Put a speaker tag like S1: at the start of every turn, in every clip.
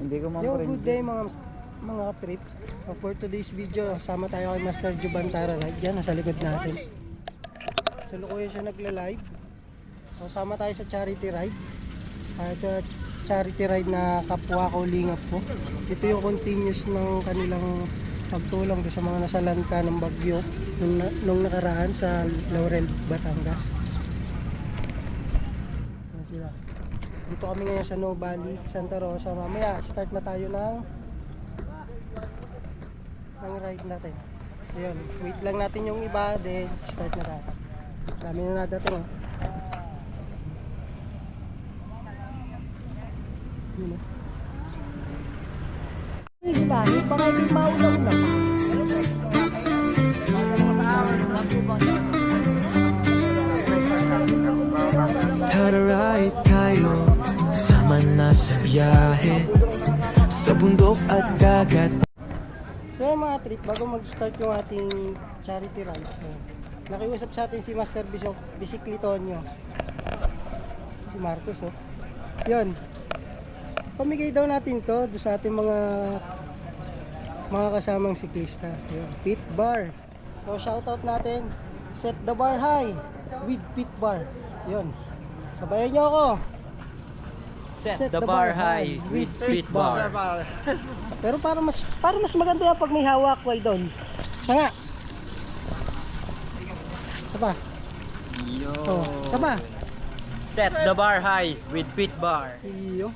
S1: Hindi ko
S2: Yo, good day mga trip. So for today's video, sama tayo kay Master Juban Tara-Ride. Yan, nasa likod natin. So lukuyan siya nagla-live. So sama tayo sa charity ride. Ito charity ride na kapwa ko lingap po. Ito yung continuous ng kanilang pagtulong sa mga nasalanta ng bagyo nung nakaraan sa Laurel, Batangas. Yan sila. Dito kami ngayon sa No Valley, Santa Rosa. Mamaya start na tayo ng ride natin. Ayun, wait lang natin yung iba, then start na tayo. Dami na nadating, oh. Yun, oh. Diba? Baka hindi mauna-una pa.
S3: Tara-ride tayo, sama na sa biyahe, sa bundok at dagat.
S2: So mga trip, bago mag-start yung ating charity ride, so, nakiusap sa atin si Master Bicicletonyo, si Marcos, oh. Yun, pamigay daw natin to doon sa ating mga kasamang siklista. Yun, Pit Bar. So shoutout natin, set the bar high with Pit Bar. Yun, sabayan nyo ako.
S1: Set the bar high with Pit Bar.
S2: Pero para mas maganda yan pag may hawak way doon. Sanga. Saba.
S1: Yo.
S2: Oh, saba.
S1: Set the bar high with Pit Bar.
S2: Iyo.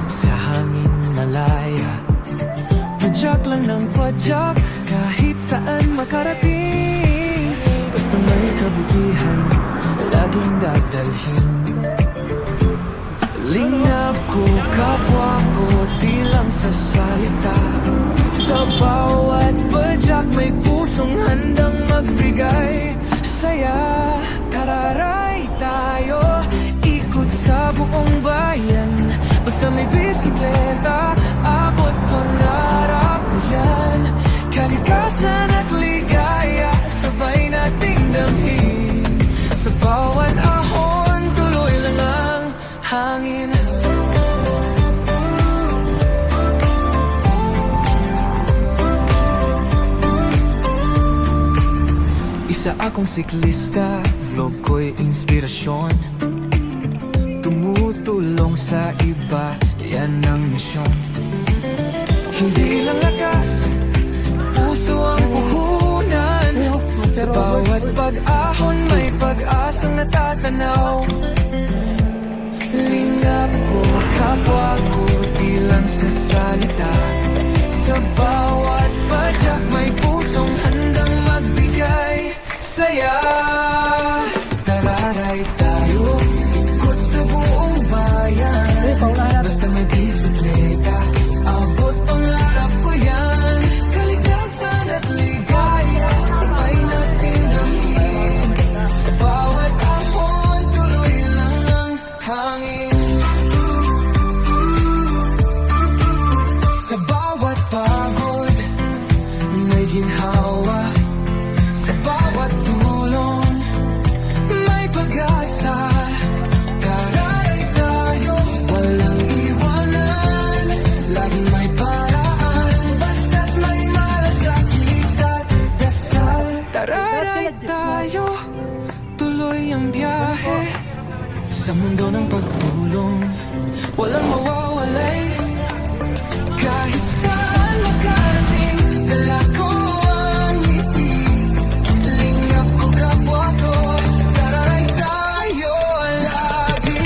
S3: Sa hangin malaya, padyak lang ng padyak, kahit saan makarating. Basta may kabutihan, laging dadalhin. Lingap ko, kapwa ko, di lang sa salita. Sa bawat padyak may pusong handang magbigay saya. Tara-ride tayo, ikot sa buong bayan. Basta may bisikleta, abot pangarap ko yan. Kalikasan at ligaya, sabay nating damhin. Sa bawat ahon, tuloy lang ang hangin. Isa akong siklista, vlog ko'y inspirasyon. Tumutulong sa iba, yan ang misyon. Hindi lang lakas, puso ang puhunan. Sa bawat pag-ahon, may pag-asang natatanaw. Lingap ko, kapwa ko, di lang sa salita. Sa bawat padyak, may pusong handang magbigay saya. Tara-ride tayo, ikot sa buong bayan. Basta may bisikleta, abot pangarap ko yan. Kalikasan at ligaya, sabay natin damhin. Sa bawat ahon, tuloy lang ang hangin. Sa bawat pagod, may ginhawa. Sa bawat tulong, may pag-asa. Tara-ride tayo, walang iwanan. Laging may paraan, basta't may malasakit at dasal. Tara-ride tayo, tuloy ang biyahe. Sa mundo ng pagtulong, walang mawawalay. Kahit saan makarating, dala ko ang ngiti. Lingap ko, kapwa ko, tara-ride tayo lagi.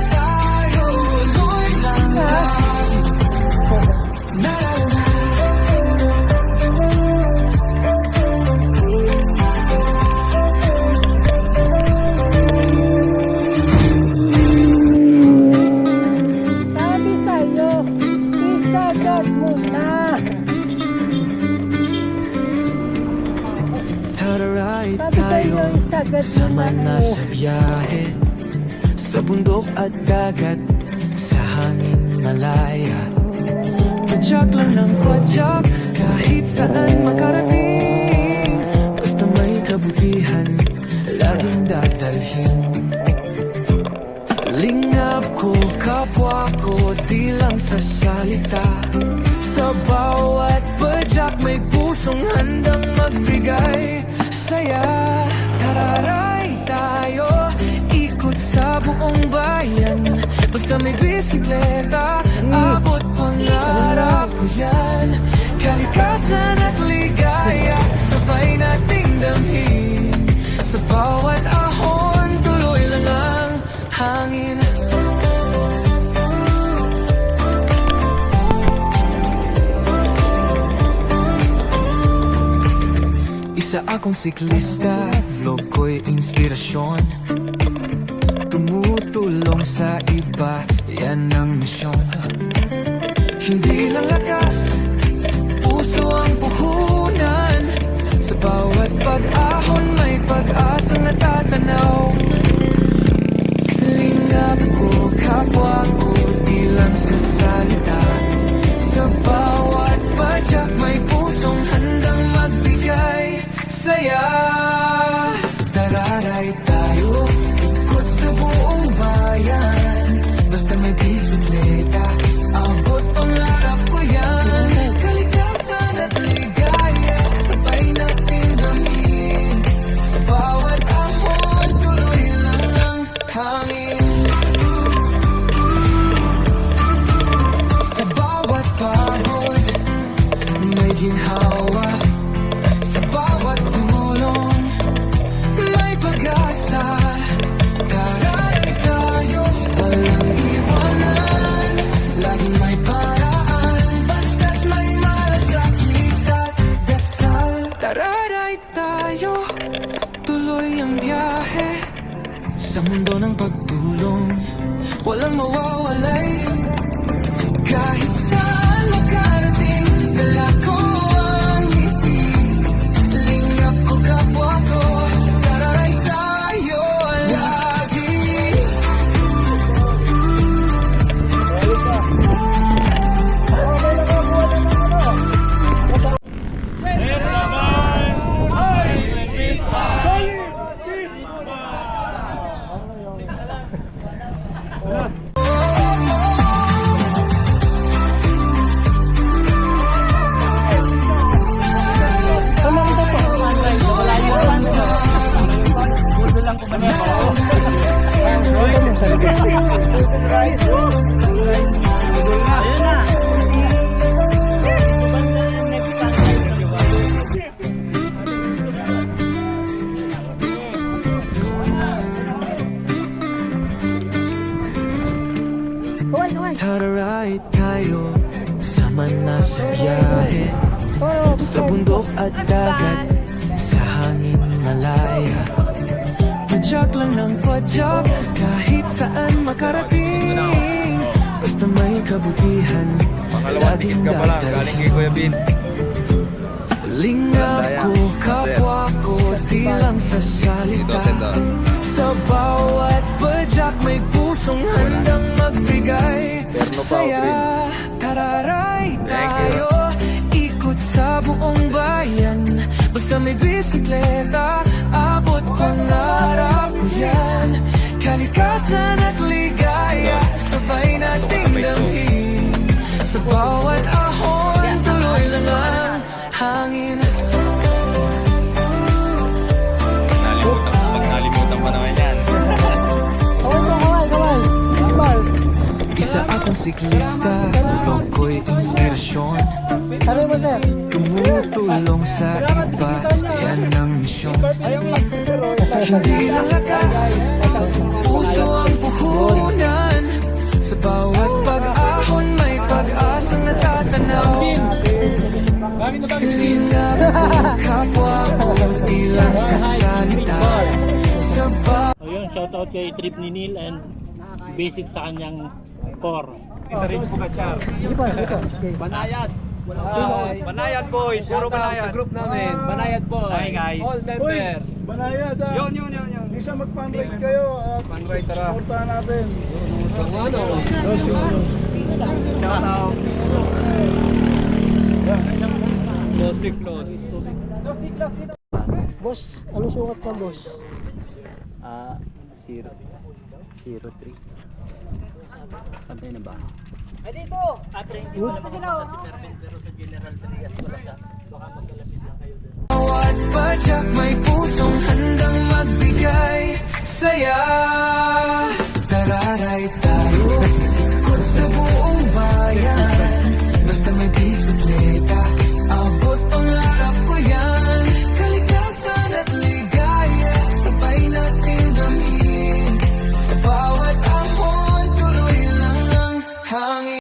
S3: Tayo, tuloy lang lagi.
S2: Sabi sa'yo, isagad mo na.
S3: Tara-ride
S2: Sabi sa'yo,
S3: tayo,
S2: isagad mo
S3: sama
S2: na.
S3: na sa biyahe. Sa bundok at dagat, sa hangin malaya. Padyak lang ng padyak, kahit saan makarating. Basta may kabutihan, laging dadalhin. Lingap ko, kapwa ko, di lang sa salita. Sa bawat padyak may pusong handang magbigay saya. Tararay tayo, ikot sa buong bayan. Basta may bisikleta, abot pangarap ko yan. Kalikasan at ligaya, sabay nating damhin. Sa bawat ahon, tuloy lang ang hangin. Isa akong siklista, vlog ko'y inspirasyon. Tumutulong sa iba, yan ang misyon. Hindi lang lakas, puso ang puhunan. Sa bawat pag-ahon may pag-asang natatanaw. Lingap ko, kapwa ko, di lang sa salita. Sa bawat padyak may pusong handang magbigay saya. Tararay tayo, ikot sa buong bayan. Basta may bisikleta, abot pangarap ko yan. Kalikasan at ligaya, sabay natin damhin. Sa bawat ahon, tuloy lang ang hangin. Sa bawat pagod, may ginhawa. Sa bawat tulong, may pag-asa. Tararay tayo, walang iwanan. Laging may paraan, basta't may malasakit at dasal. Tararay tayo, tuloy ang biyahe. Sa mundo ng pagtulong, walang mawawalay. Kahit saan makarating, dala ko ang ngiti. Lingap ko, kapwa ko, tararay tayo lagi. Tararay tayo, sama na sa biyahe. Sa bundok at dagat, sa hangin malaya. Padyak lang ng padyak, kahit saan makarating. Basta may kabutihan, laging dadalhin.
S1: Galing kay Kuya Bin.
S3: Lingap ko, kapwa ko, di lang sa salita. Sa bawat padyak may pusong handang magbigay saya. Tararay tayo, ikot sa buong bayan. Basta may bisikleta, abot pangarap ko yan. Kalikasan at ligaya, sabay nating damhin. Sa bawat ahon, tuloy lang ang hangin.
S1: Nalimutan pa naman yan.
S3: Isa akong siklista, vlog ko'y inspirasyon.
S2: Ano mo, sir?
S3: Tumutulong sa iba, yan ang misyon. Hindi lang lakas, puso ang puhunan. Sa bawat pag-ahon may pag-asang natatanaw. Lingap ko, kapwa ko, di lang sa salita. Sa bawat
S4: Ayun, shoutout kay Trip ni Neil and basic sa kanyang core.
S2: Hindi pa. Okay.
S1: Banayad. Banayad boys, puro banayad. Sa group namin, Banayad boys. Hi guys.
S5: All members. Banayad ah.
S1: Yun.
S5: Isa mag-fundraise kayo at
S1: Fundraise, tara.
S5: supportahan natin.
S1: Shout out. Close si close.
S2: Boss, anong sukat mo, boss?
S1: 03. Pantay na ba?
S2: Good.
S4: Pero sa General Trias wala siya. Baka magkalapit lang kayo doon.
S3: Bawat padyak may